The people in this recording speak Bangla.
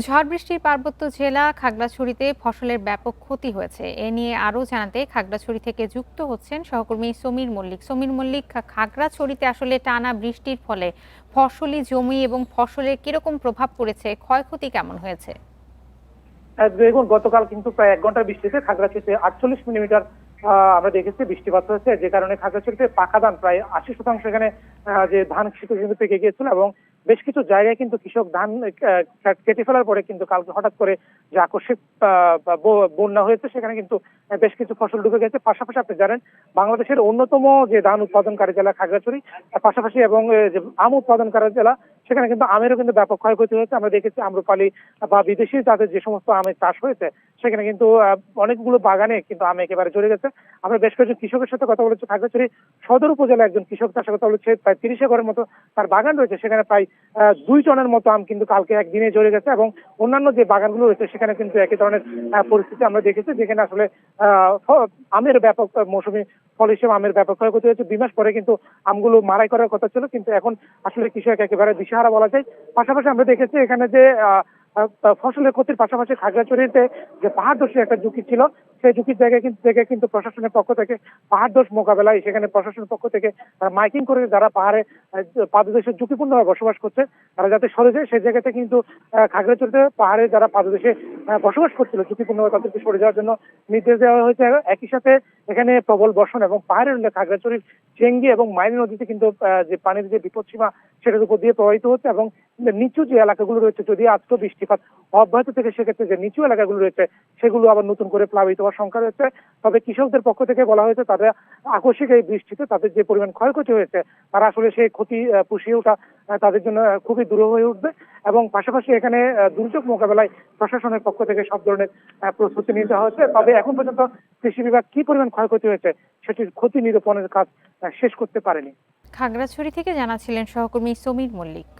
ঝড় বৃষ্টির পার্বত্য জেলা খাগড়াছড়িতে ফসলের ব্যাপক ক্ষতি হয়েছে। এ নিয়ে আরও জানাতে খাগড়াছড়ি থেকে যুক্ত হচ্ছেন সহকর্মী সমীর মল্লিক। সমীর মল্লিক, খাগড়াছড়িতে আসলে টানা বৃষ্টির ফলে ফসলি জমি এবং ফসলের কিরকম প্রভাব পড়েছে, ক্ষয়ক্ষতি কেমন হয়েছে? দেখুন, গতকাল কিন্তু প্রায় 1 ঘন্টার বৃষ্টিতে খাগড়াছড়িতে 48 মিলিমিটার আমরা দেখেছি বৃষ্টিপাত হয়েছে, যে কারণে খাগড়াছড়িতে পাকা ধান প্রায় 80% এখানে যে ধান সেটা কিন্তু পেকে গিয়েছিল এবং বেশ কিছু জায়গায় কিন্তু কৃষক ধান কেটে ফেলার পরে কিন্তু কালকে হঠাৎ করে যে আকস্মিক বন্যা হয়েছে, সেখানে কিন্তু বেশ কিছু ফসল ডুবে গেছে। পাশাপাশি আপনি জানেন, বাংলাদেশের অন্যতম যে ধান উৎপাদনকারী জেলা খাগড়াছড়ি, পাশাপাশি এবং যে আম উৎপাদনকারী জেলা, সেখানে কিন্তু আমেরও কিন্তু ব্যাপক ক্ষয়ক্ষতি হয়েছে। আমরা দেখেছি আম্রপালি বা বিদেশি জাতের যে সমস্ত আমের চাষ হয়েছে, সেখানে কিন্তু অনেকগুলো বাগানে কিন্তু আম একেবারে চলে গেছে। আমরা বেশ কয়েকজন কৃষকের সাথে কথা বলেছি। খাগড়াছড়ি সদর উপজেলা একজন কৃষক, তার সাথে কথা বলেছে, প্রায় 30 একরের মতো তার বাগান রয়েছে, সেখানে প্রায় 2 টনের মতো আম কিন্তু কালকে একদিনে ঝরে গেছে এবং অন্যান্য যে বাগানগুলো রয়েছে সেখানে কিন্তু একই ধরনের পরিস্থিতি আমরা দেখেছি, যেখানে আসলে আমের ব্যাপক মৌসুমী ফল হিসেবে আমের ব্যাপক ক্ষয়ক্ষতি হয়েছে। 2 মাস পরে কিন্তু আমগুলো মাড়াই করার কথা ছিল, কিন্তু এখন আসলে কৃষক একেবারে দিশেহারা বলা যায়। পাশাপাশি আমরা দেখেছি এখানে যে ফসলের ক্ষতির পাশাপাশি খাগড়াছড়িতে যে পাহাড় ধসের একটা ঝুঁকি ছিল, সেই ঝুঁকির জায়গায় কিন্তু প্রশাসনের পক্ষ থেকে পাহাড় ধস মোকাবেলায় সেখানে প্রশাসনের পক্ষ থেকে মাইকিং করে যারা পাহাড়ে পাদদেশে ঝুঁকিপূর্ণভাবে বসবাস করছে তারা যাতে সরে যায়, সেই জায়গাতে কিন্তু খাগড়াছড়িতে পাহাড়ে যারা পাদদেশে বসবাস করছিল ঝুঁকিপূর্ণভাবে তাদেরকে সরে যাওয়ার জন্য নির্দেশ দেওয়া হয়েছে। একই সাথে এখানে প্রবল বর্ষণ এবং পাহাড়ের খাগড়াছড়ির চেঙ্গি এবং মাইনী নদীতে কিন্তু যে পানির যে বিপদসীমা সেটার উপর দিয়ে প্রবাহিত হচ্ছে এবং নিচু যে এলাকাগুলো রয়েছে, যদি আজকে বৃষ্টিপাত অব্যাহত থেকে সেক্ষেত্রে যে নিচু এলাকাগুলো রয়েছে সেগুলো আবার নতুন করে প্লাবিত হওয়ার সংখ্যা রয়েছে। তবে কৃষকদের পক্ষ থেকে বলা হয়েছে তাদের আকস্মিক এই বৃষ্টিতে তাদের যে পরিমাণ ক্ষয়ক্ষতি হয়েছে তারা আসলে সেই ক্ষতি পুষিয়ে ওঠা তাদের জন্য খুবই দুরূহ হয়ে উঠবে এবং পাশাপাশি এখানে দুর্যোগ মোকাবেলায় প্রশাসনের পক্ষ থেকে সব ধরনের প্রস্তুতি নিতে হচ্ছে। তবে এখন পর্যন্ত কৃষি বিভাগ কি পরিমাণ ক্ষয়ক্ষতি হয়েছে সেটির ক্ষতি নিরূপণের কাজ শেষ করতে পারেনি। খাগড়াছড়ি থেকে জানাচ্ছিলেন সহকর্মী সমীর মল্লিক।